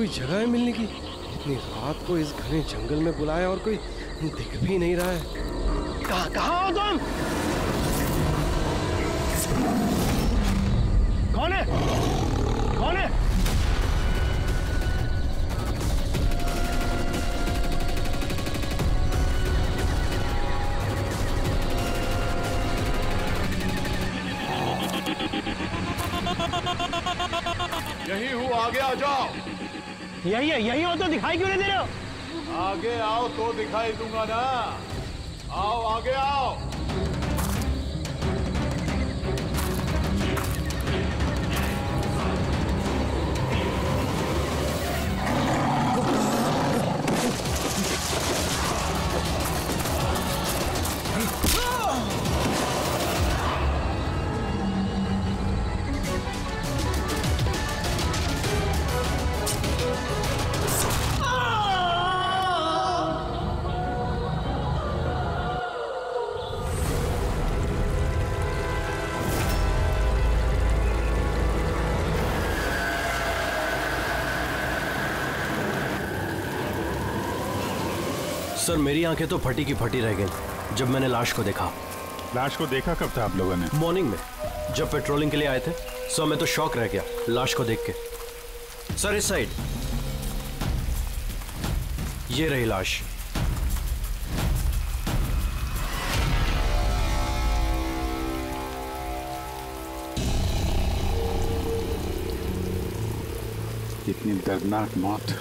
जगह है मिलने की? इतनी रात को इस घने जंगल में बुलाया और कोई दिख भी नहीं रहा है। कहाँ हो तुम? कौन है? कौन है? यही हूँ, आगे आ जाओ। यही है, यही हो तो दिखाई क्यों नहीं दे रहे हो? आगे आओ तो दिखाई दूंगा ना। आओ आगे आओ। सर मेरी आंखें तो फटी की फटी रह गई जब मैंने लाश को देखा। लाश को देखा कब था आप लोगों ने? मॉर्निंग में जब पेट्रोलिंग के लिए आए थे। सर मैं तो शॉक रह गया लाश को देख के। सर इस साइड ये रही लाश। इतनी दर्दनाक मौत,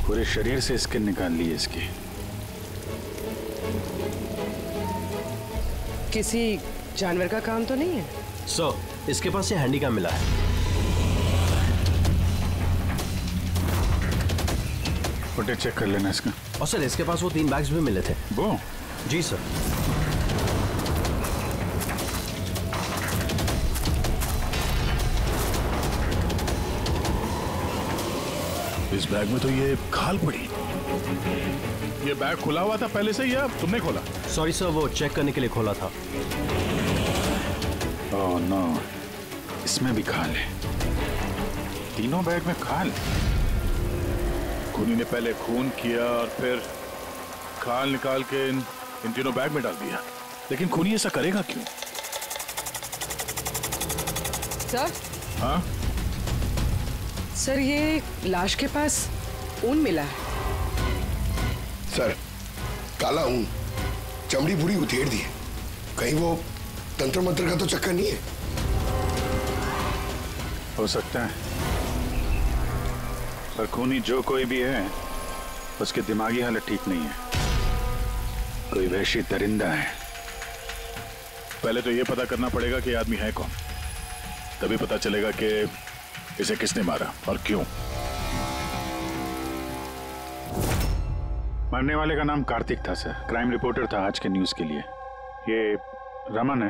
पूरे शरीर से स्किन निकाल ली है इसकी। किसी जानवर का काम तो नहीं है? सर इसके पास ये हैंडीकैम मिला है। फुटेज चेक कर लेना इसका। और सर इसके पास वो 3 बैग्स भी मिले थे। वो? जी सर। इस बैग में तो ये खाल पड़ी। ये बैग खुला हुआ था पहले से या तुमने खोला? सॉरी सर वो चेक करने के लिए खोला था। ओह नो, इसमें भी खाल है। तीनों बैग में खाल। खूनी ने पहले खून किया और फिर खाल निकाल के इन तीनों बैग में डाल दिया। लेकिन खूनी ऐसा करेगा क्यों? सर? हाँ सर ये लाश के पास ऊन मिला है। सर काला ऊन, चमड़ी पूरी उधेड़ दी है। कहीं वो तंत्र मंत्र का तो चक्कर नहीं है? हो सकता है, पर खूनी जो कोई भी है उसकी दिमागी हालत ठीक नहीं है। कोई वहशी दरिंदा है। पहले तो ये पता करना पड़ेगा कि आदमी है कौन, तभी पता चलेगा कि इसे किसने मारा और क्यों। मरने वाले का नाम कार्तिक था सर, क्राइम रिपोर्टर था आज के न्यूज के लिए। ये रमन है,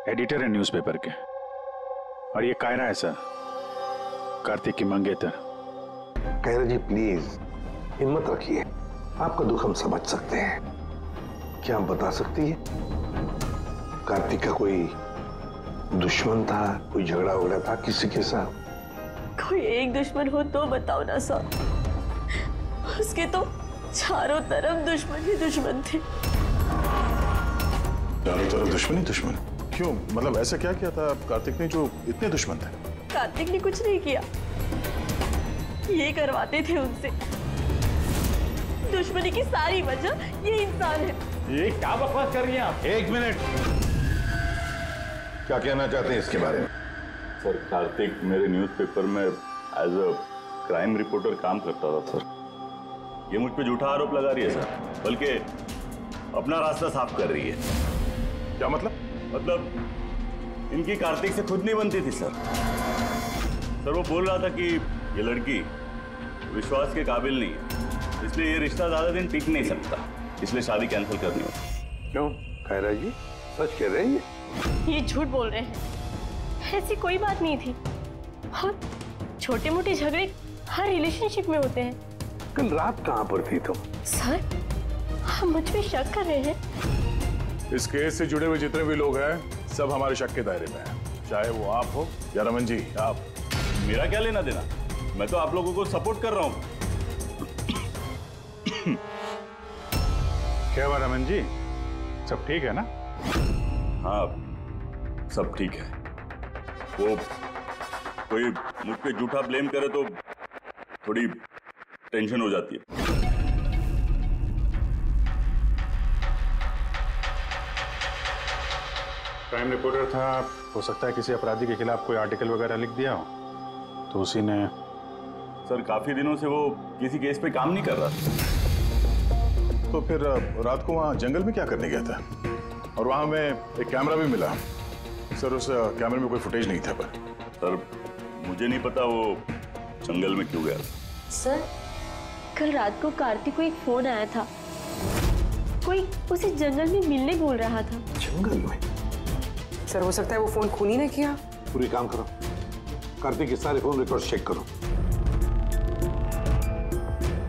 एडिटर है न्यूज़पेपर के, और ये कायरा है सर, कार्तिक की मंगेतर। कायरा जी प्लीज हिम्मत रखिए, आपका दुख हम समझ सकते हैं। क्या आप बता सकती है कार्तिक का कोई दुश्मन था, कोई झगड़ा वगड़ा था किसी के साथ? कोई एक दुश्मन हो तो बताओ ना सर। उसके तो चारों तरफ दुश्मन ही दुश्मन थे। चारों तरफ दुश्मन ही दुश्मन? क्यों, मतलब ऐसा क्या किया था कार्तिक ने जो इतने दुश्मन थे? कार्तिक ने कुछ नहीं किया, ये करवाते थे उनसे। दुश्मनी की सारी वजह ये इंसान है। ये क्या बकवास कर रही हैं आप? एक मिनट, क्या कहना चाहते हैं इसके बारे में? सर कार्तिक मेरे न्यूज़पेपर में एज अ क्राइम रिपोर्टर काम करता था सर। ये मुझ पे झूठा आरोप लगा रही है सर, बल्कि अपना रास्ता साफ कर रही है। क्या मतलब? मतलब इनकी कार्तिक से खुद नहीं बनती थी सर। सर वो बोल रहा था कि ये लड़की विश्वास के काबिल नहीं है, इसलिए ये रिश्ता ज्यादा दिन टिक नहीं सकता, इसलिए शादी कैंसिल करनी होगी। क्यों कायरा जी, सच कह रहे हैं ये झूठ बोल रहे हैं, ऐसी कोई बात नहीं थी। और छोटे मोटे झगड़े हर रिलेशनशिप में होते हैं। कल रात कहाँ पर थी तुम? सर आप मुझ पे शक कर रहे हैं? इस केस से जुड़े हुए जितने भी लोग हैं सब हमारे शक के दायरे में हैं, चाहे वो आप हो या रमन जी। आप मेरा क्या लेना देना? मैं तो आप लोगों को सपोर्ट कर रहा हूं। क्या हुआ रमन जी, सब ठीक है ना? हाँ, सब ठीक है। वो कोई मुझ पे झूठा ब्लेम करे तो थोड़ी टेंशन हो जाती है। क्राइम रिपोर्टर था, हो सकता है किसी अपराधी के खिलाफ कोई आर्टिकल वगैरह लिख दिया हो, तो उसी ने। सर, काफी दिनों से वो किसी केस पे काम नहीं कर रहा था। तो फिर रात को वहाँ जंगल में क्या करने गया था? और वहाँ हमें एक कैमरा भी मिला। सर, उस कैमरे में कोई फुटेज नहीं था। पर सर, मुझे नहीं पता वो जंगल में क्यों गया था। सर, कल रात को कार्तिक को एक फोन आया था। कोई उसे जंगल में मिलने बोल रहा था। जंगल में? सर, हो सकता है वो फोन खूनी ने किया। पूरी काम करो, कार्तिक के सारे फोन रिकॉर्ड चेक करो।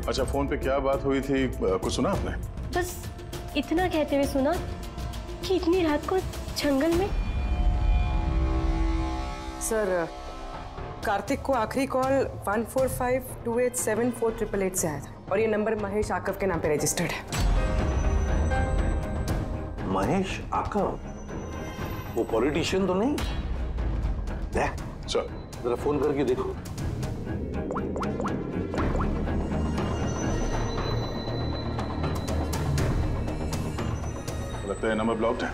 अच्छा, फोन पे क्या बात हुई थी, कुछ सुना आपने? बस इतना कहते हुए सुना कि इतनी रात को जंगल में। सर, कार्तिक को आखिरी कॉल 1452874888 से आया था और ये नंबर महेश आकव के नाम पे रजिस्टर्ड है। महेश आकव? वो पॉलिटिशियन तो नहीं? चल जरा फोन करके देखो। लगता है नंबर ब्लॉक्ड है।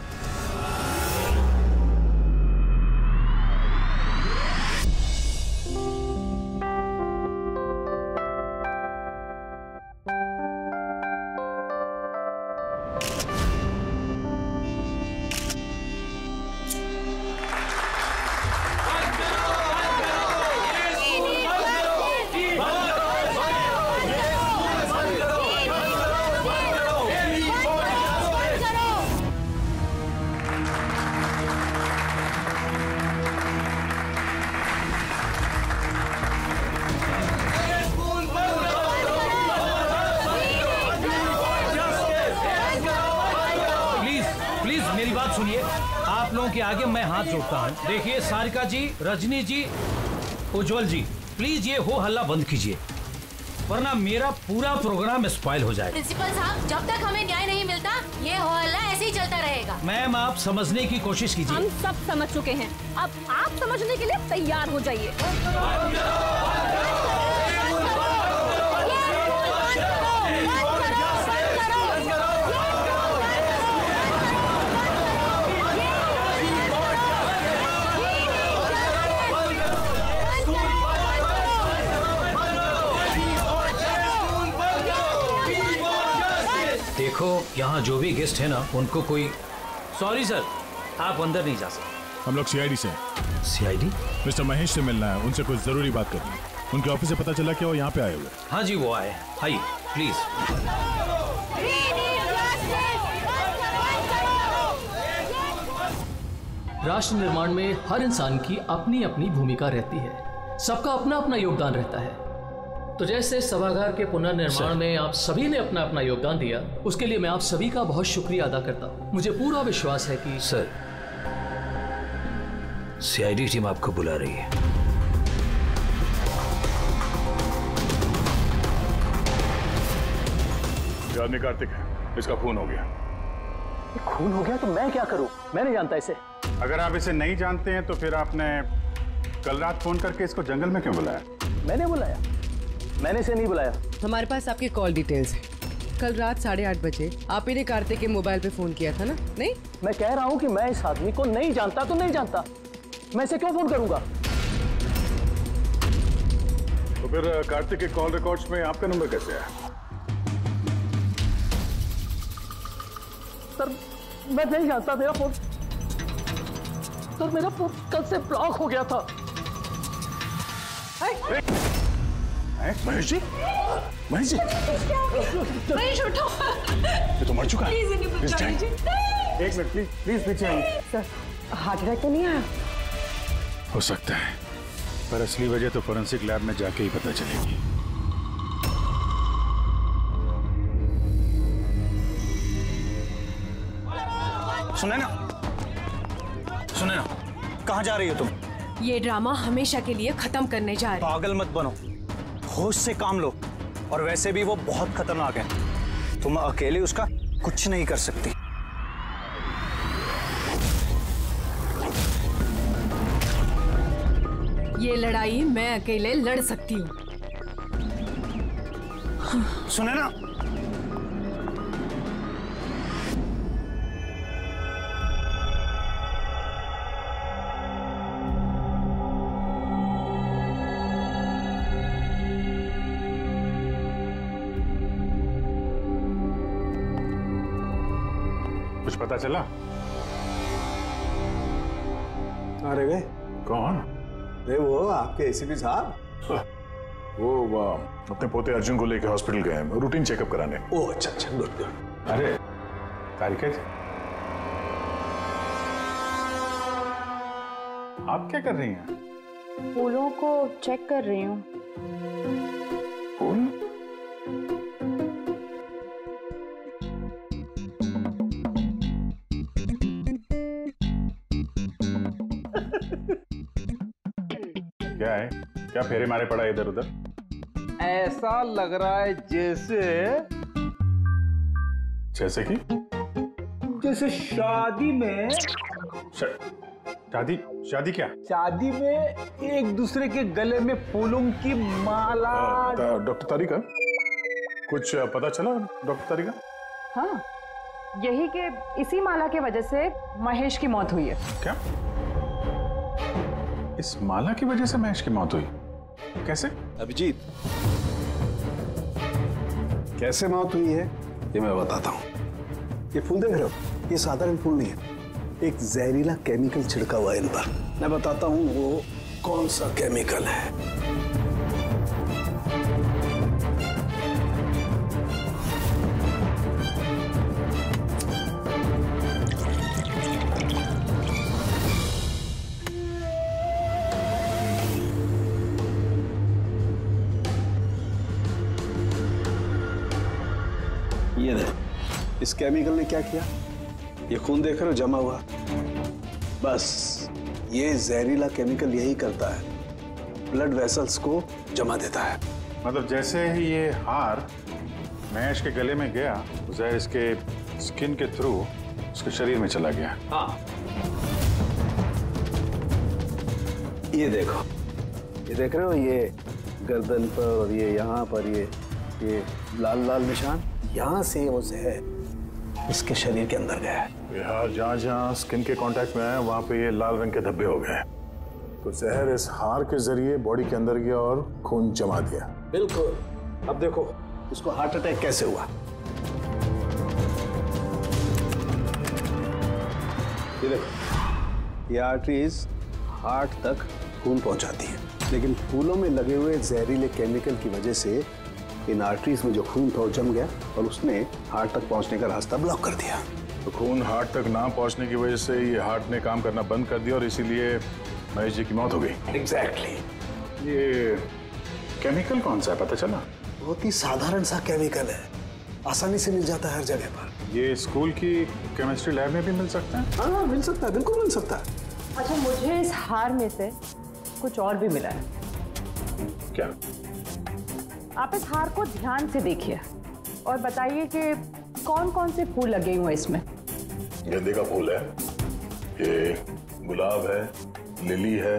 आप लोगों के आगे मैं हाथ जोड़ता हूँ। देखिए सारिका जी, रजनी जी, उज्जवल जी, प्लीज ये हो हल्ला बंद कीजिए, वरना मेरा पूरा प्रोग्राम स्पॉइल हो जाएगा। प्रिंसिपल साहब, जब तक हमें न्याय नहीं मिलता ये हो हल्ला ऐसे ही चलता रहेगा। मैम, आप समझने की कोशिश कीजिए। हम सब समझ चुके हैं, अब आप समझने के लिए तैयार हो जाइए। देखो, यहाँ जो भी गेस्ट है ना, उनको कोई। सॉरी सर, आप अंदर नहीं जा सकते। हम लोग सीआईडी से। सीआईडी? मिस्टर महेश से मिलना है, उनसे कुछ जरूरी बात करनी है। उनके ऑफिस से पता चला कि वो यहाँ पे आए हुए। हाँ जी, वो आए। आइए प्लीज। राष्ट्र निर्माण में हर इंसान की अपनी अपनी भूमिका रहती है, सबका अपना अपना योगदान रहता है। तो जैसे सभागार के पुनर्निर्माण में आप सभी ने अपना अपना योगदान दिया, उसके लिए मैं आप सभी का बहुत शुक्रिया अदा करता हूँ। मुझे पूरा विश्वास है कि सर, सीआईडी टीम आपको बुला रही है। ये आदमी कार्तिक है, इसका खून हो गया। खून हो गया तो मैं क्या करूं? मैं नहीं जानता इसे। अगर आप इसे नहीं जानते हैं तो फिर आपने कल रात फोन करके इसको जंगल में क्यों बुलाया? मैंने बुलाया? मैंने इसे नहीं बुलाया। हमारे पास आपकी कॉल डिटेल्स है। कल रात 8:30 बजे आप ही ने कार्तिक के मोबाइल पे फोन किया था ना? नहीं, मैं कह रहा हूं कि मैं इस आदमी को नहीं जानता तो नहीं जानता, मैं इसे क्यों फोन करूंगा? तो फिर कार्तिक के कॉल रिकॉर्ड्स में आपका नंबर कैसे आया? सर, मैं नहीं जानता। मेरा फोन कल से ब्लॉक हो गया था। महेश जी, महेश जी, महेश उठो। ये तो मर चुका है। प्लीज इन्हें बचा लीजिए। एक मिनट प्लीज, प्लीज पीछे आइए। सर, हार्ट अटैक तो नहीं आया? हो सकता है, पर असली वजह तो फोरेंसिक लैब में जाके ही पता चलेगी। सुने ना, कहाँ जा रही हो तुम? ये ड्रामा हमेशा के लिए खत्म करने जा रहे। पागल मत बनो, होश से काम लो। और वैसे भी वो बहुत खतरनाक है, तुम अकेले उसका कुछ नहीं कर सकती। ये लड़ाई मैं अकेले लड़ सकती हूँ। सुने ना, कुछ पता चला? अरे गए कौन? अरे वो आपके एसीपी साहब। वो अपने पोते अर्जुन को लेकर हॉस्पिटल गए हैं रूटीन चेकअप कराने। ओह अच्छा अच्छा, गुड गुड। अरे तारिका जी, आप क्या कर रही हैं? फूलों को चेक कर रही हूँ। फूल? क्या है? क्या फेरे मारे पड़ा इधर उधर? ऐसा लग रहा है जैसे कि जैसे शादी में शादी क्या? शादी में एक दूसरे के गले में फूलों की माला। डॉक्टर तारिका, कुछ पता चला डॉक्टर तारिका? हाँ, यही कि इसी माला की वजह से महेश की मौत हुई है। क्या? इस माला की वजह से महेश की मौत हुई? कैसे? अभिजीत, कैसे मौत हुई है ये मैं बताता हूँ। ये फूल देख रहे हो, ये साधारण फूल नहीं है, एक जहरीला केमिकल छिड़का हुआ है इन पर। मैं बताता हूँ वो कौन सा केमिकल है। ये देखो, इस केमिकल ने क्या किया, ये खून देख रहे हो जमा हुआ, बस ये जहरीला केमिकल यही करता है, ब्लड वेसल्स को जमा देता है। मतलब जैसे ही ये हार महेश के गले में गया, जहर इसके स्किन के थ्रू उसके शरीर में चला गया। हाँ, ये देखो, ये देख रहे हो, ये गर्दन पर और ये यहाँ पर ये लाल लाल निशान, यहाँ से वो जहर इसके शरीर के अंदर गया है। यार जहाँ जहाँ स्किन के कांटेक्ट में आया वहाँ पे ये लाल रंग के धब्बे हो गए, तो जहर इस हार के जरिए बॉडी के अंदर गया और खून जमा दिया। बिल्कुल। अब देखो इसको हार्ट अटैक कैसे हुआ। ये देखो, ये आर्टरीज हार्ट तक खून पहुंचाती है, लेकिन फूलों में लगे हुए जहरीले केमिकल की वजह से इन आर्टरीज में जो खून था वो जम गया और उसने हार्ट तक पहुंचने का रास्ता ब्लॉक कर दिया। तो खून हार्ट तक ना पहुंचने की वजह से ये हार्ट ने काम करना बंद कर दिया और इसीलिए महेश जी की मौत हो गई। एग्जैक्टली। ये केमिकल कौन सा है पता चला? बहुत ही साधारण सा केमिकल है, आसानी से मिल जाता है हर जगह पर। ये स्कूल की केमिस्ट्री लैब में भी मिल सकता है? हाँ मिल सकता है, बिल्कुल मिल सकता है। अच्छा, मुझे इस हार में से कुछ और भी मिला है। क्या? आप इस हार को ध्यान से देखिए और बताइए कि कौन कौन से फूल लगे हुए हैं इसमें। गेंदे का फूल है, ये गुलाब है, लिली है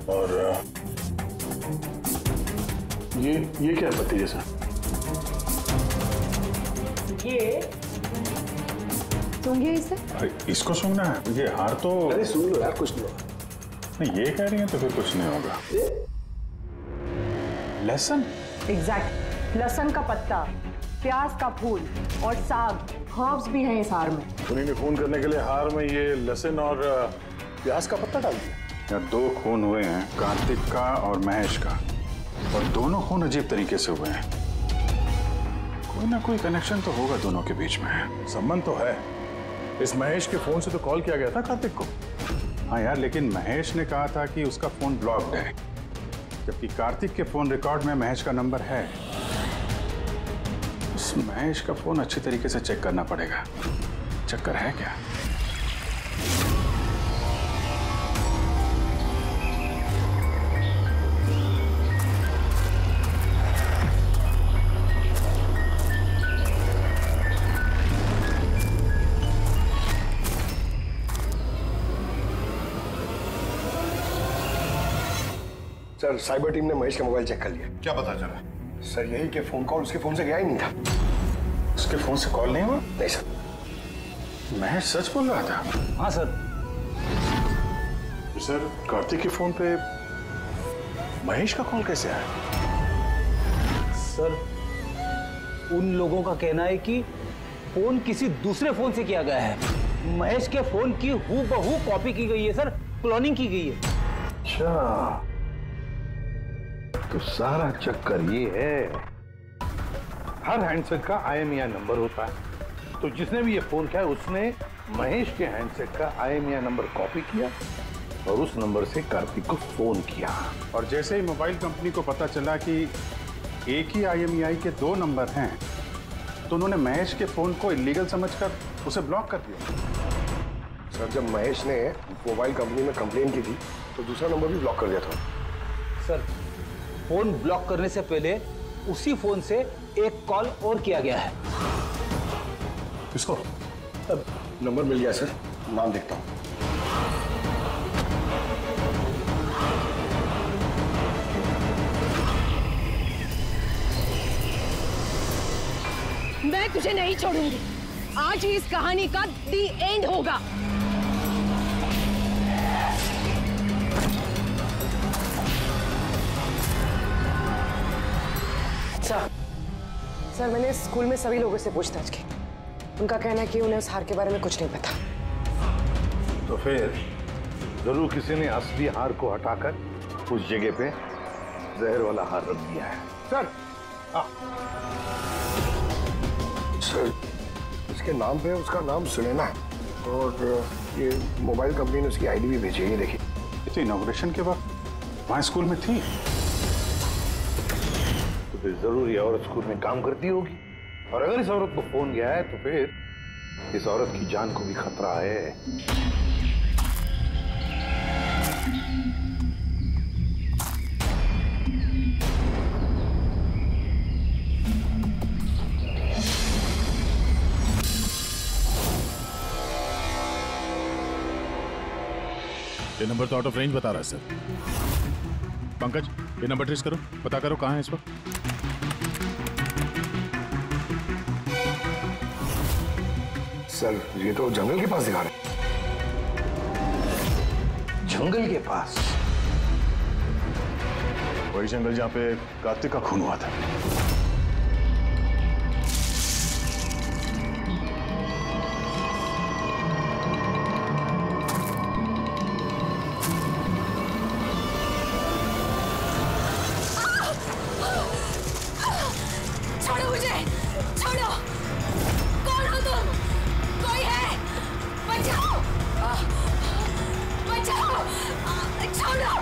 और ये क्या है पत्ती जैसा? ये सूंघिए इसे। इसको सूंघना है? ये हार तो अरे सूंघ लो यार, कुछ नहीं होगा। नहीं, ये कह रही है तो फिर कुछ नहीं होगा। लहसुन? एग्जैक्ट, लहसुन का पत्ता, प्याज का फूल और साग, हर्ब्स भी हैं इस हार में। उन्हीं ने खून करने के लिए हार में ये लहसुन और प्याज का पत्ता डाल दिया। दो खून हुए हैं, कार्तिक का और महेश का, और दोनों खून अजीब तरीके से हुए हैं। कोई ना कोई कनेक्शन तो होगा दोनों के बीच में, संबंध तो है। इस महेश के फोन से तो कॉल किया गया था कार्तिक को। हाँ यार, लेकिन महेश ने कहा था कि उसका फोन ब्लॉक्ड है, जबकि कार्तिक के फोन रिकॉर्ड में महेश का नंबर है। इस महेश का फोन अच्छी तरीके से चेक करना पड़ेगा, चक्कर है क्या? सर साइबर टीम ने महेश का मोबाइल चेक कर लिया। क्या पता चला? सर यही कि फोन कॉल उसके फोन से गया ही नहीं था। उसके फोन से कॉल नहीं हुआ? नहीं सर। महेश सच बोल रहा था? हाँ सर। सर कार्तिक के फोन पे महेश का कॉल कैसे आया? सर उन लोगों का कहना है कि फोन किसी दूसरे फोन से किया गया है। महेश के फोन की हूबहू कॉपी की गई है सर, क्लोनिंग की गई है। अच्छा, तो सारा चक्कर ये है, हर हैंडसेट का IMEI नंबर होता है, तो जिसने भी ये फोन किया उसने महेश के हैंडसेट का IMEI नंबर कॉपी किया और उस नंबर से कार्तिक को फोन किया। और जैसे ही मोबाइल कंपनी को पता चला कि एक ही IMEI के 2 नंबर हैं, तो उन्होंने महेश के फोन को इलीगल समझकर उसे ब्लॉक कर दिया। सर जब महेश ने मोबाइल कंपनी में कंप्लेन की थी तो दूसरा नंबर भी ब्लॉक कर दिया था। सर फोन ब्लॉक करने से पहले उसी फोन से एक कॉल और किया गया है। किसको? अब नंबर मिल गया सर, नाम देखता हूँ। मैं तुझे नहीं छोड़ूंगी। आज ही इस कहानी का दी एंड होगा। सर मैंने स्कूल में सभी लोगों से पूछताछ की। उनका कहना है कि उन्हें उस हार के बारे में कुछ नहीं पता। तो फिर जरूर किसी ने असली हार को हटाकर उस जगह पे जहर वाला हार रख दिया है। सर सर इसके नाम पे उसका नाम सुनैना है और ये मोबाइल कंपनी ने उसकी ID भी भेजी है, ये देखिए। तो इनॉग्रेशन के वक्त वहाँ स्कूल में थी, तो फिर जरूर ये औरत स्कूल में काम करती होगी, और अगर इस औरत को फोन गया है तो फिर इस औरत की जान को भी खतरा है। ये नंबर तो आउट ऑफ रेंज बता रहा है सर। पंकज ये नंबर ट्रेस करो, पता करो कहाँ है इस वक्त। सर ये तो जंगल के पास दिखा रहे। जंगल के पास? वही जंगल जहाँ पे कार्तिक का खून हुआ था। छोड़ो मुझे, छोड़ो। कौन हो तुम? कोई है? बचाओ, बचाओ, छोड़ो।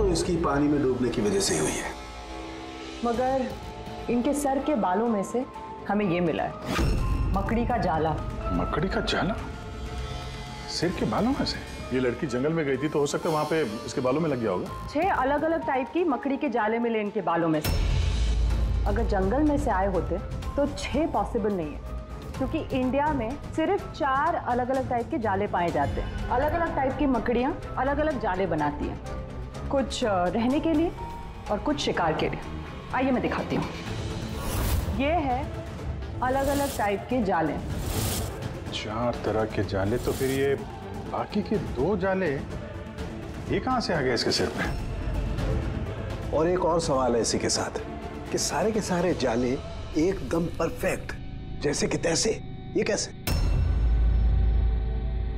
इसकी पानी में डूबने की वजह से हुई है। मगर इनके सर के बालों में से हमें ये मिला है, मकड़ी का जाला। मकड़ी का जाला? सिर के बालों में से? ये लड़की जंगल में गई थी तो हो सकता है वहां पे इसके बालों में लग गया होगा। 6 अलग अलग टाइप की मकड़ी के जाले मिले इनके बालों में से। अगर जंगल में से आए होते तो 6 पॉसिबल नहीं है, क्योंकि इंडिया में सिर्फ 4 अलग अलग टाइप के जाले पाए जाते हैं। अलग अलग टाइप की मकड़ियाँ अलग अलग जाले बनाती हैं, कुछ रहने के लिए और कुछ शिकार के लिए। आइए मैं दिखाती हूँ। ये है अलग अलग टाइप के जाले। 4 तरह के जाले? तो फिर ये बाकी के 2 जाले ये कहाँ से आ गए इसके सिर पे? और एक और सवाल है इसी के साथ कि सारे के सारे जाले एकदम परफेक्ट, जैसे कि तैसे, ये कैसे?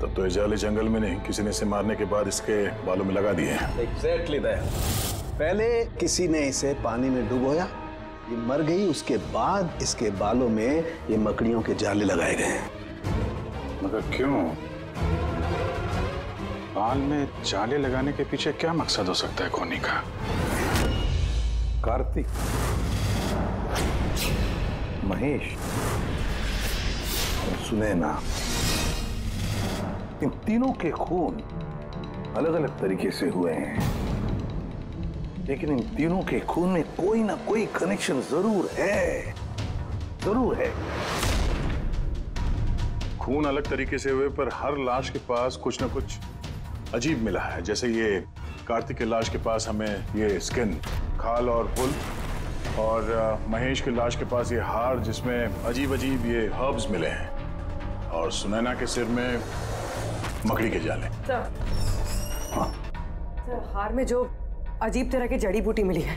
तब तो इजाले जंगल में नहीं, किसी ने इसे मारने के बाद इसके बालों में लगा दिए हैं। Exactly that. पहले किसी ने इसे पानी में डुबोया, ये मर गई, उसके बाद इसके बालों में ये मकड़ियों के जाले लगाए गए हैं। मगर क्यों? बाल में जाले लगाने के पीछे क्या मकसद हो सकता है खोनी का? कार्तिक, महेश और सुनैना, इन तीनों के खून अलग अलग तरीके से हुए हैं, लेकिन इन तीनों के खून में कोई ना कोई कनेक्शन जरूर है, जरूर है। खून अलग तरीके से हुए, पर हर लाश के पास कुछ ना कुछ अजीब मिला है। जैसे ये कार्तिक के लाश के पास हमें ये स्किन, खाल और पुल, और महेश के लाश के पास ये हार जिसमें अजीब अजीब ये हर्ब्स मिले हैं, और सुनैना के सिर में मकड़ी के जाले। सर, हार में जो अजीब तरह की जड़ी बूटी मिली है,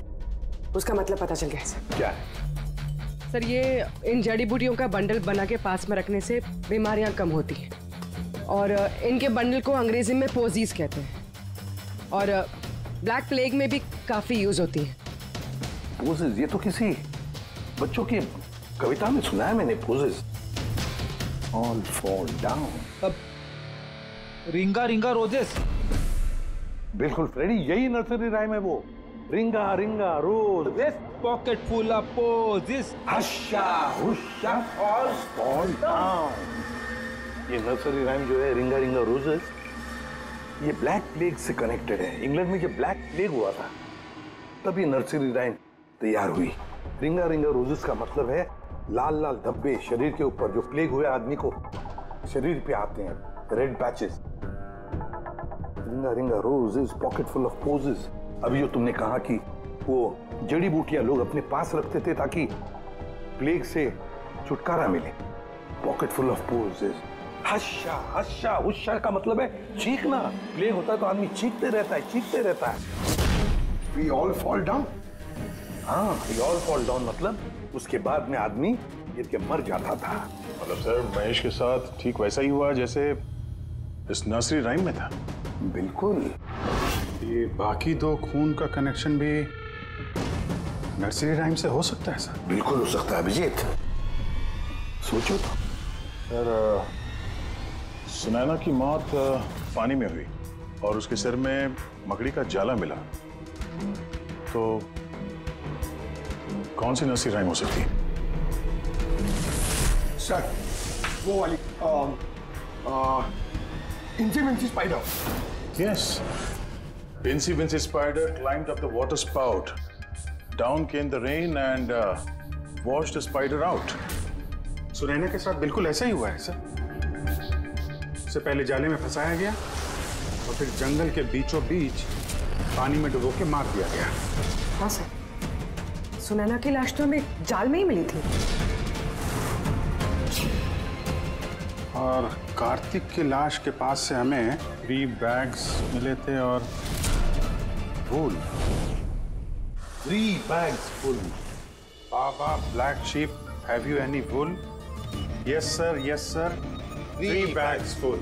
उसका मतलब पता चल गया है। क्या है? सर, ये इन जड़ी बूटियों का बंडल बना के पास में रखने से बीमारियां कम होती हैं, और इनके बंडल को अंग्रेजी में पोजीज कहते हैं, और ब्लैक प्लेग में भी काफी यूज होती हैं। पोजेस? ये तो किसी बच्चों की कविता में सुना है मैंने। Posies all fall down. अब रिंगा रिंगा रोजेस। बिल्कुल फ्रेडी, यही नर्सरी राइम है वो। Ringa ringa rose, pocket full of posies, husha husha fall down. ये नर्सरी राइम जो है, रिंगा रिंगा रोजेस, ये ब्लैक प्लेग से कनेक्टेड है। इंग्लैंड में जब ब्लैक प्लेग हुआ था, तब ये नर्सरी राइम तैयार हुई। रिंगा रिंगा रोजेस का मतलब है लाल लाल धब्बे शरीर के ऊपर जो प्लेग हुए आदमी को शरीर पे आते हैं, red patches. Ringa ringa roses, pocket full of posies. अभी जो तुमने कहा कि वो जड़ी बूटियां लोग अपने पास रखते थे ताकि प्लेग से छुटकारा मिले, पॉकेट फुल ऑफ पोजेस। हश्शा हश्शा हुश्शा का मतलब है चीखना। प्लेग होता है तो आदमी चीखते रहता है, चीखते रहता है। We all fall down? हाँ, we all fall down मतलब उसके बाद में आदमी गिर के मर जाता था। मतलब सर, महेश के साथ ठीक वैसा ही हुआ जैसे इस नर्सरी राइम में था। बिल्कुल। ये बाकी दो खून का कनेक्शन भी नर्सरी राइम से हो सकता है सर? बिल्कुल हो सकता है अभिजीत, सोचो तो। सर, सुनैना की मौत पानी में हुई और उसके सिर में मकड़ी का जाला मिला, तो कौन सी नर्सरी राइम हो सकती है? सर, वो वाली incy wincy spider. Yes. Incy Wincy Spider climbed up the water spout. Down came the rain and washed the spider out. Sunaina के साथ बिल्कुल ऐसा ही हुआ है सर। उससे पहले जाले में फंसाया गया और फिर जंगल के बीचों बीच पानी में डुबो के मार दिया गया। हाँ सर, सुनैना की लाश तो हमें जाल में ही मिली थी। और कार्तिक की लाश के पास से हमें 3 बैग्स मिले थे और फूल। 3 bags full. Baa baa black sheep, have you any wool? Yes sir, yes sir, 3 bags full.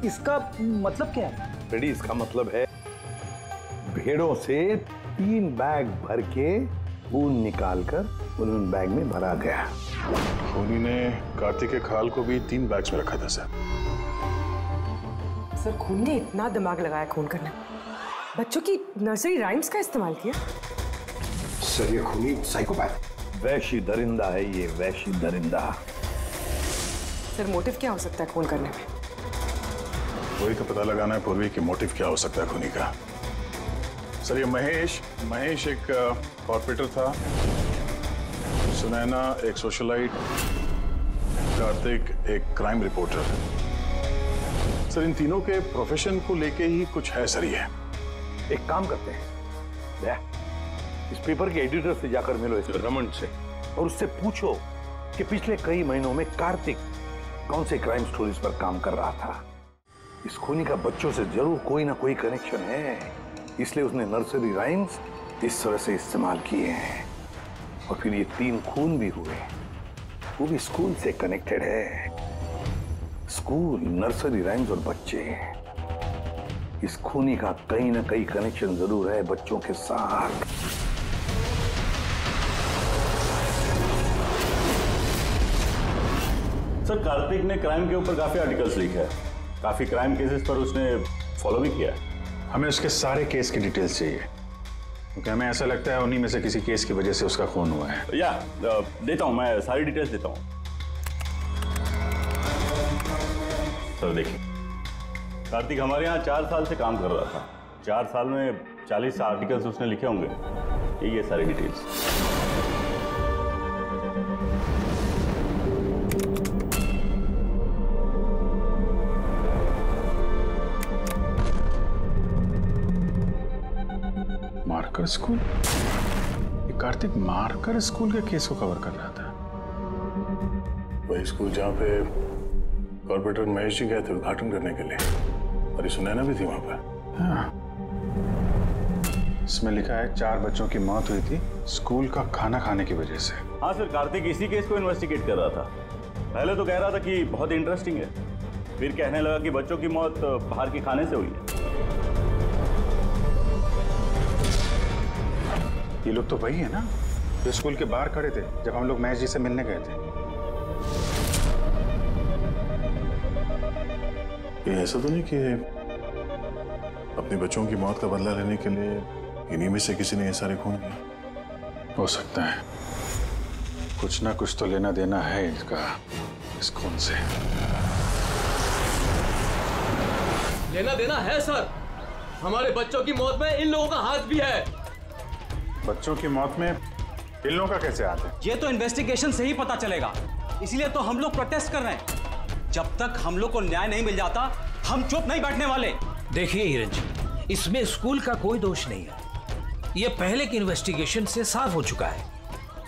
इसका मतलब क्या है? रेडी, इसका मतलब है भेड़ों से 3 बैग भर के खून निकालकर उन बैग में भरा गया। खूनी ने कार्तिक के खाल को भी 3 बैग्स में रखा था सर। सर, खून ने इतना दिमाग लगाया खून करने, बच्चों की नर्सरी राइम्स का इस्तेमाल किया। सर, ये खूनी साइकोपैथ, वैशी दरिंदा है ये, वैशी दरिंदा। सर, मोटिव क्या हो सकता है खून करने में? वही तो पता लगाना है पूर्वी कि मोटिव क्या हो सकता है खूनी का। सर, ये महेश एक कॉर्पोरेटर था, सुनैना एक सोशलाइट, कार्तिक एक क्राइम रिपोर्टर। सर, इन तीनों के प्रोफेशन को लेके ही कुछ है सर। ये एक काम करते हैं, इस पेपर के एडिटर से जाकर मिलो, इस रमन से, और उससे पूछो कि पिछले कई महीनों में कार्तिक कौन से क्राइम स्टोरीज पर काम कर रहा था। इस खूनी का बच्चों से जरूर कोई ना कोई कनेक्शन है, इसलिए उसने नर्सरी राइम्स इस तरह से इस्तेमाल किए हैं। और फिर ये 3 खून भी हुए, वो भी स्कूल से कनेक्टेड है। स्कूल, नर्सरी राइम्स और बच्चे, इस खूनी का कहीं ना कहीं कनेक्शन जरूर है बच्चों के साथ। सर, कार्तिक ने क्राइम के ऊपर काफी आर्टिकल्स लिखे हैं, काफी क्राइम केसेस पर उसने फॉलो भी किया है। हमें उसके सारे केस की डिटेल्स चाहिए, क्योंकि हमें ऐसा लगता है उन्हीं में से किसी केस की वजह से उसका खून हुआ है। या देता हूं, मैं सारी डिटेल्स देता हूं। सर देखिए, कार्तिक हमारे यहाँ 4 साल से काम कर रहा था। 4 साल में 40 आर्टिकल्स उसने लिखे होंगे। ये सारी डिटेल्स। Marker school? ये कार्तिक मार्कर स्कूल के केस को कवर कर रहा था। वही स्कूल जहाँ पे कॉर्पोरेटर महेश जी गए थे उद्घाटन करने के लिए, और ये सुनैना भी थी वहां पर। हाँ। इसमें लिखा है 4 बच्चों की मौत हुई थी स्कूल का खाना खाने की वजह से। हाँ सर, कार्तिक इसी केस को इन्वेस्टिगेट कर रहा था। पहले तो कह रहा था कि बहुत इंटरेस्टिंग है, फिर कहने लगा कि बच्चों की मौत बाहर के खाने से हुई है। ये लोग तो वही है ना जो स्कूल के बाहर खड़े थे जब हम लोग महेश जी से मिलने गए थे। ये ऐसा तो नहीं कि अपने बच्चों की मौत का बदला लेने के लिए इन्हीं में से किसी ने ये सारे खून किए? हो सकता है, कुछ ना कुछ तो लेना देना है इसका इस खून से। लेना देना है सर। हमारे बच्चों की मौत में इन लोगों का हाथ भी है। बच्चों की मौत में इन लोगों का कैसे हाथ है? ये तो इन्वेस्टिगेशन से ही पता चलेगा, इसलिए तो हम लोग प्रोटेस्ट कर रहे हैं। जब तक हम लोग को न्याय नहीं मिल जाता हम चुप नहीं बैठने वाले। देखिए हिरन जी, इसमें स्कूल का कोई दोष नहीं है। ये पहले की इन्वेस्टिगेशन से साफ हो चुका है।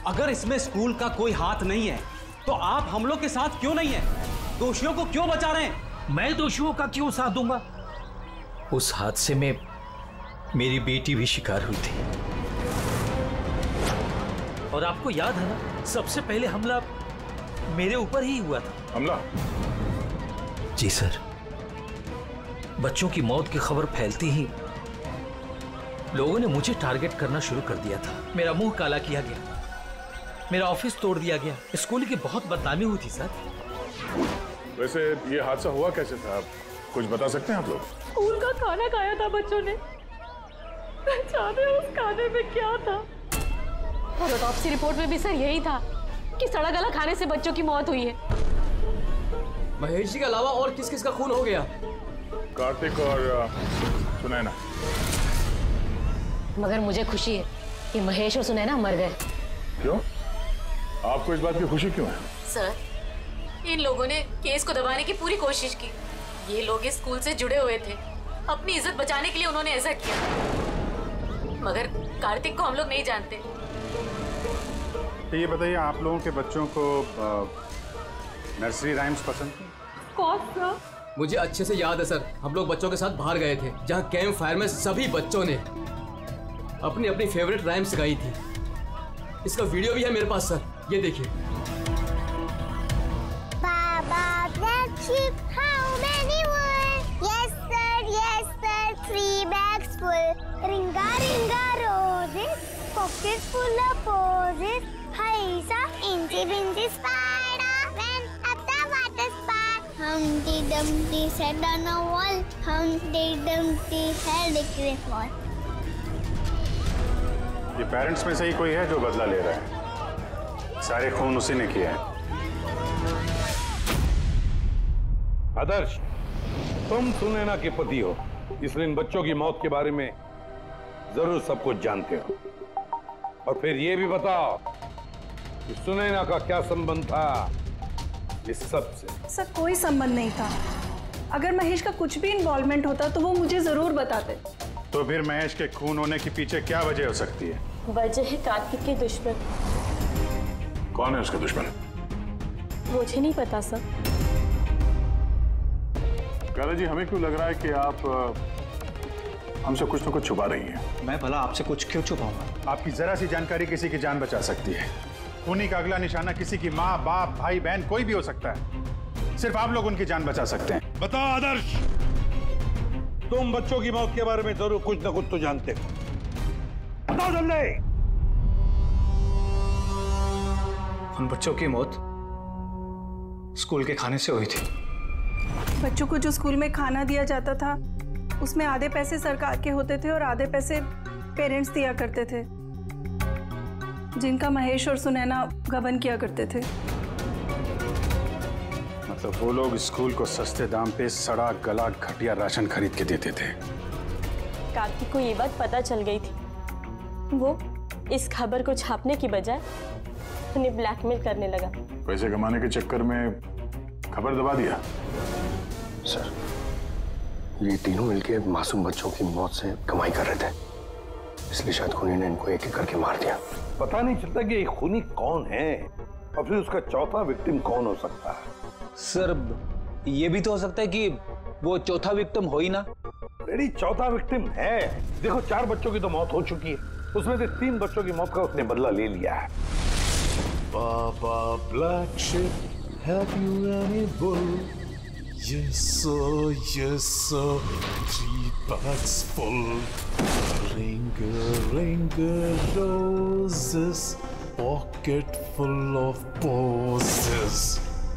अगर इसमें स्कूल का कोई हाथ नहीं है तो आप हम लोग के साथ क्यों नहीं है? दोषियों को क्यों बचा रहे हैं? मैं दोषियों का क्यों साथ दूंगा? उस हादसे में मेरी बेटी भी शिकार हुई थी। और आपको याद है ना, सबसे पहले हमला मेरे ऊपर ही हुआ था। हमला? जी सर। बच्चों की मौत की खबर फैलती ही लोगों ने मुझे टारगेट करना शुरू कर दिया था। मेरा मुंह काला किया गया, मेरा ऑफिस तोड़ दिया गया, स्कूल की बहुत बदनामी हुई थी सर। वैसे ये हादसा हुआ कैसे था, आप कुछ बता सकते हैं आप लोग? स्कूल का खाना खाया था बच्चों ने, जाने उस खाने में क्या था। और ऑटोप्सी रिपोर्ट में भी सर यही था कि सड़ा गला खाने से बच्चों की मौत हुई है। महेश जी के अलावा और किस किस का खून हो गया? कार्तिक और सुनैना। मगर मुझे खुशी है कि महेश और सुनैना मर गए। क्यों? आपको इस बात की खुशी क्यों है? सर, इन लोगों ने केस को दबाने की पूरी कोशिश की। ये लोग इस स्कूल से जुड़े हुए थे, अपनी इज्जत बचाने के लिए उन्होंने ऐसा किया। मगर कार्तिक को हम लोग नहीं जानते। तो ये बताइए, आप लोगों के बच्चों को नर्सरी राइम्स पसंद थी? कौन सा? मुझे अच्छे से याद है सर, हम लोग बच्चों के साथ बाहर गए थे जहाँ कैंप फायर में सभी बच्चों ने अपनी अपनी फेवरेट राइम्स गाई थी। इसका वीडियो भी है मेरे पास सर, ये देखिए। Ringa ringa roses, pockets full of posies. He's a incy wincy spider went up the water spout. Humpty Dumpty sat on a wall. Humpty Dumpty had a great fall. ये parents में से ही कोई है जो बदला ले रहा है? सारे खून उसी ने किया है। आदर्श, तुम सुनैना के पति हो, इसलिए इन बच्चों की मौत के बारे में जरूर सब कुछ जानते हो। और फिर ये भी बताओ कि सुनैना का क्या संबंध था इस सब से? सर, कोई संबंध नहीं था। अगर महेश का कुछ भी इन्वॉल्वमेंट होता तो वो मुझे जरूर बताते। तो फिर महेश के खून होने के पीछे क्या वजह हो सकती है? वजह है कार्तिक के दुश्मन। कौन है उसका दुश्मन? मुझे नहीं पता सर। काला जी, हमें क्यों लग रहा है कि आप हमसे कुछ तो कुछ छुपा रही हैं? मैं भला आपसे कुछ क्यों छुपाऊंगा? आपकी जरा सी जानकारी किसी की जान बचा सकती है। खूनी का अगला निशाना किसी की माँ, बाप, भाई, बहन कोई भी हो सकता है। सिर्फ आप लोग उनकी जान बचा सकते हैं। बताओ आदर्श, तुम बच्चों की मौत के बारे में जरूर कुछ ना कुछ तो जानते हो, बताओ जल्दी। उन बच्चों की मौत स्कूल के खाने से हुई थी। बच्चों को जो स्कूल में खाना दिया जाता था उसमें आधे पैसे सरकार के होते थे और आधे पैसे पेरेंट्स दिया करते थे, जिनका महेश और सुनैना गबन किया करते थे। मतलब वो लोग स्कूल को सस्ते दाम पे सड़ा गला घटिया राशन खरीद के देते थे। कार्तिक को ये बात पता चल गई थी। वो इस खबर को छापने की बजाय उन्हें ब्लैकमेल करने लगा। पैसे कमाने के चक्कर में खबर दबा दिया। सर, ये तीनों मिलके मासूम बच्चों की मौत से कमाई कर रहे थे, इसलिए शायद खूनी ने इनको एक एक करके मार दिया। पता नहीं चलता कि खूनी कौन है और फिर उसका चौथा विक्टिम कौन हो सकता है। सर, ये भी तो हो सकता है कि वो चौथा विक्टिम हो ही ना। रेडी, चौथा विक्टिम है। देखो, 4 बच्चों की तो मौत हो चुकी है, उसमें से 3 बच्चों की मौत का उसने बदला ले लिया है। Baba Black Sheep, have you any bull? Yes sir, 3 bags full. Ring roses, pocket full of posies.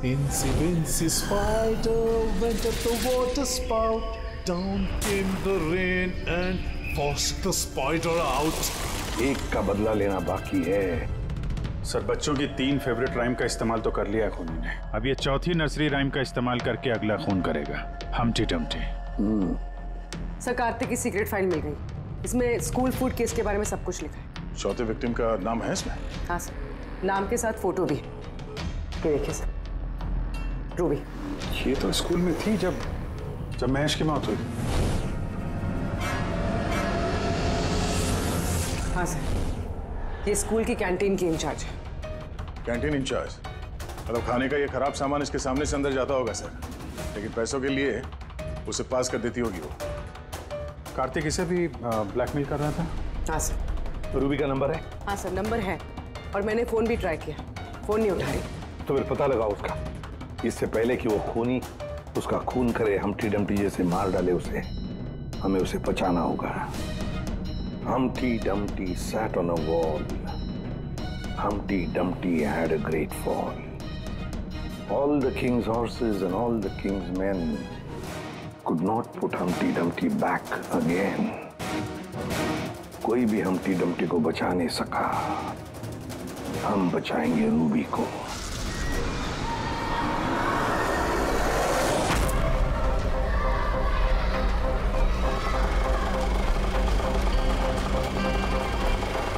Incy spider went at the water spout. Down came the rain and forced the spider out. एक का बदला लेना बाकी है। Sir, बच्चों की 3 favourite rhyme का इस्तेमाल तो कर लिया है खूनी ने। अब ये चौथी नर्सरी राइम का इस्तेमाल करके अगला खून करेगा, हमटी डमटी। सर, कार्तिक की सीक्रेट फाइल मिल गई। इसमें स्कूल फूड केस के बारे में सब कुछ लिखा है। चौथे विक्टिम का नाम है इसमें? हाँ सर, नाम के साथ फोटो भी। ये देखिए सर, रूबी। ये तो स्कूल में थी जब महेश की मौत हुई। हाँ सर, ये स्कूल की कैंटीन की इंचार्ज है। Canteen in charge? मतलब खाने का ये खराब सामान इसके सामने से अंदर जाता होगा सर, लेकिन पैसों के लिए उसे पास कर देती होगी वो। कार्तिक इसे भी ब्लैकमेल कर रहा था? हाँ सर। रूबी का नंबर है? हाँ सर, नंबर है और मैंने फोन भी ट्राई किया, फोन नहीं उठा रही। तो फिर पता लगाओ उसका, इससे पहले कि वो खूनी उसका खून करे, हमटी डमटी जैसे मार डाले उसे। हमें उसे बचाना होगा। Humpty Dumpty sat on a wall. Humpty Dumpty had a great fall. All the king's horses and all the king's men could not put Humpty Dumpty back again. कोई भी Humpty Dumpty को बचा नहीं सका। हम बचाएंगे रूबी को।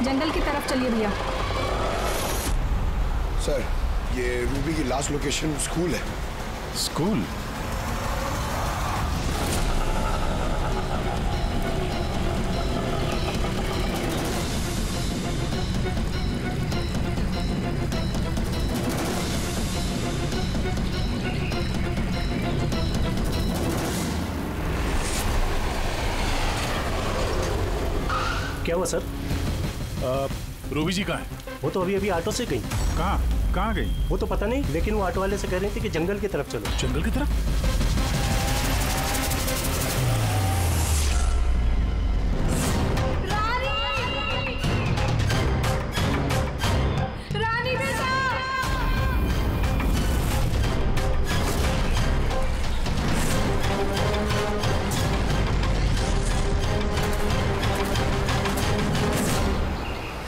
जंगल की तरफ चलिए भैया। सर, ये रूबी की लास्ट लोकेशन स्कूल है। स्कूल? क्या हुआ सर? रूबी जी कहाँ है? वो तो अभी ऑटो से गई। कहाँ गई? वो तो पता नहीं, लेकिन वो ऑटो वाले से कह रही थी कि जंगल की तरफ चलो। जंगल की तरफ? रानी बेटा!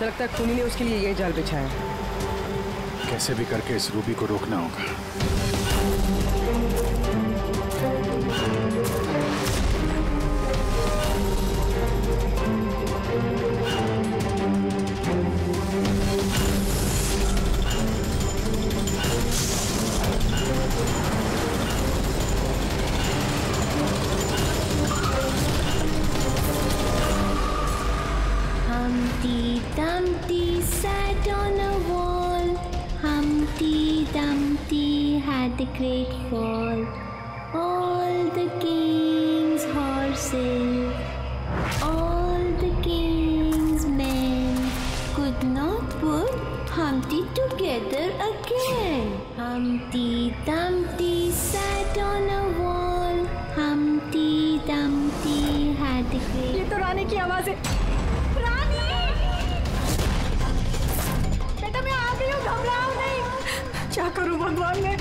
लगता है खूनी ने उसके लिए ये जाल बिछाया है। कैसे भी करके इस रूबी को रोकना होगा। Humpty Dumpty sat on a wall. Humpty Dumpty had a great fall. All the king's horses, all the king's men could not put Humpty together again. Humpty Dumpty sat on a wall. Humpty Dumpty had a great... ये तो रानी की आवाज है। रानी! बेटा मैं आ गई हूँ, घबराओ नहीं। क्या करूँ भगवान मैं?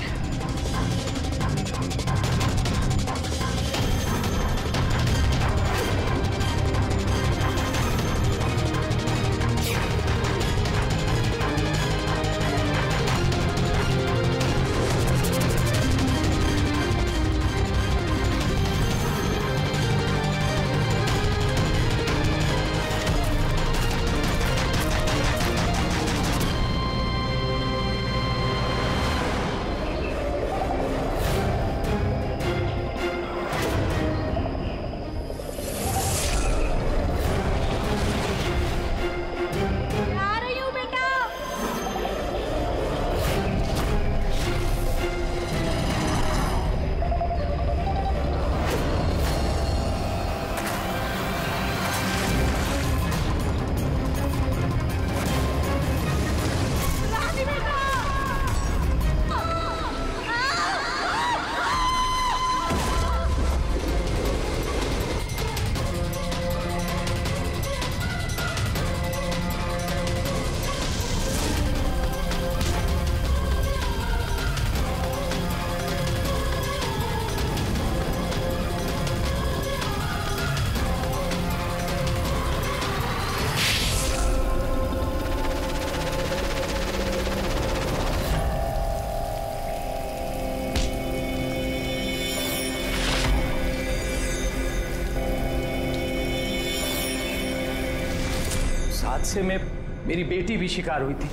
हादसे में मेरी बेटी भी शिकार हुई थी।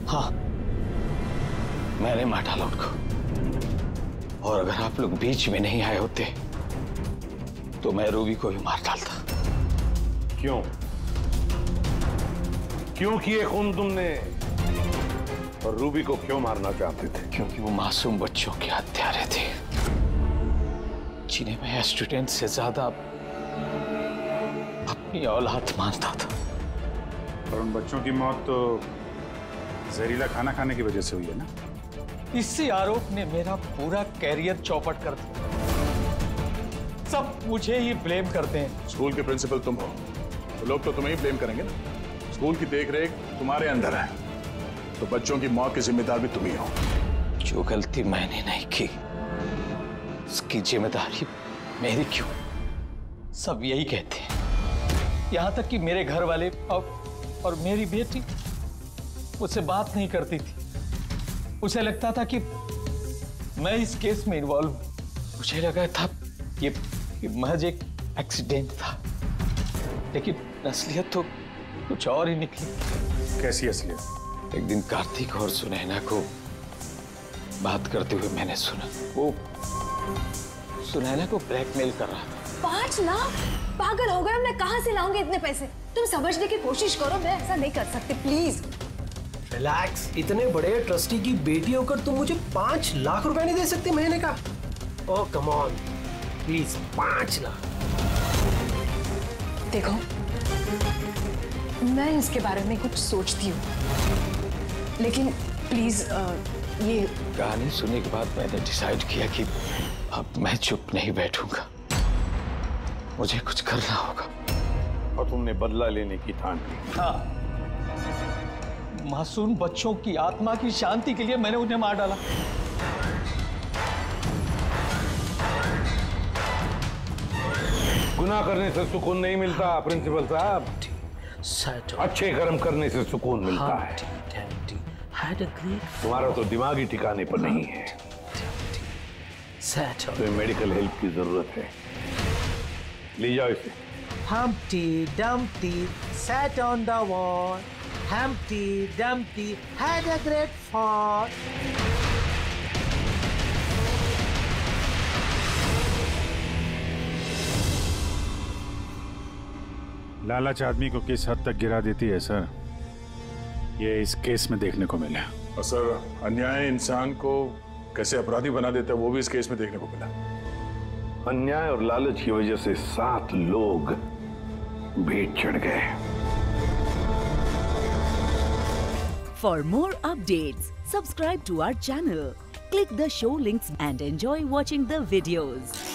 हाँ, मैंने मार डाला उनको। और अगर आप लोग बीच में नहीं आए होते तो मैं रूबी को भी मार डालता। क्यों? क्यों किए खून तुमने? और रूबी को क्यों मारना चाहते थे? क्योंकि वो मासूम बच्चों के हत्यारे थे, जिन्हें मैं स्टूडेंट से ज्यादा अपनी औलाद मानता था। और उन बच्चों की मौत तो जहरीला खाना खाने की वजह से हुई है ना? इसी आरोप ने मेरा पूरा कैरियर चौपट कर दिया। सब मुझे ही ब्लेम करते हैं। स्कूल के प्रिंसिपल तुम हो तो लोग तो तुम्हें ही ब्लेम करेंगे ना। स्कूल की देखरेख तुम्हारे अंदर है तो बच्चों की मौत के जिम्मेदार भी तुम ही हो। जो गलती मैंने नहीं की उसकी जिम्मेदारी मेरी क्यों? सब यही कहते हैं। यहां तक कि मेरे घर वाले और मेरी बेटी मुझसे बात नहीं करती थी। उसे लगता था कि मैं इस केस में इन्वॉल्व हूं। मुझे लगा था ये महज एक एक्सीडेंट था, लेकिन असलियत तो कुछ और ही निकली। कैसी असलियत? एक दिन कार्तिक और सुनैना को बात करते हुए मैंने सुना। वो सुनैना को ब्लैकमेल कर रहा था। 5 लाख? पागल हो गए? मैं कहां से लाऊंगी इतने पैसे? तुम समझने की कोशिश करो, मैं ऐसा नहीं कर सकती, प्लीज। रिलैक्स। इतने बड़े ट्रस्टी की बेटी होकर तुम मुझे 5 लाख रुपए नहीं दे सकती महीने का? ओह कम ऑन, प्लीज 5 लाख। देखो, मैं इसके बारे में कुछ सोचती हूँ, लेकिन प्लीज ये कहानी सुनने के बाद मैंने डिसाइड किया कि अब मैं चुप नहीं बैठूंगा, मुझे कुछ करना होगा। और तुमने बदला लेने की ठान ली? हाँ, मासूम बच्चों की आत्मा की शांति के लिए मैंने उन्हें मार डाला। गुनाह करने से सुकून नहीं मिलता प्रिंसिपल साहब, अच्छे कर्म करने से सुकून मिलता है। तुम्हारा तो दिमाग ही ठिकाने पर नहीं है। तुम्हें मेडिकल हेल्प की जरूरत है, ले जाओ इसे। Humpty Dumpty sat on the wall. Humpty Dumpty had a great fall. लालच आदमी को किस हद तक गिरा देती है सर, ये इस केस में देखने को मिला। और सर, अन्याय इंसान को कैसे अपराधी बना देता है वो भी इस केस में देखने को मिला। अन्याय और लालच की वजह से 7 लोग भीड़ चढ़ गए। For more updates, subscribe to our channel, click the show links and enjoy watching the videos.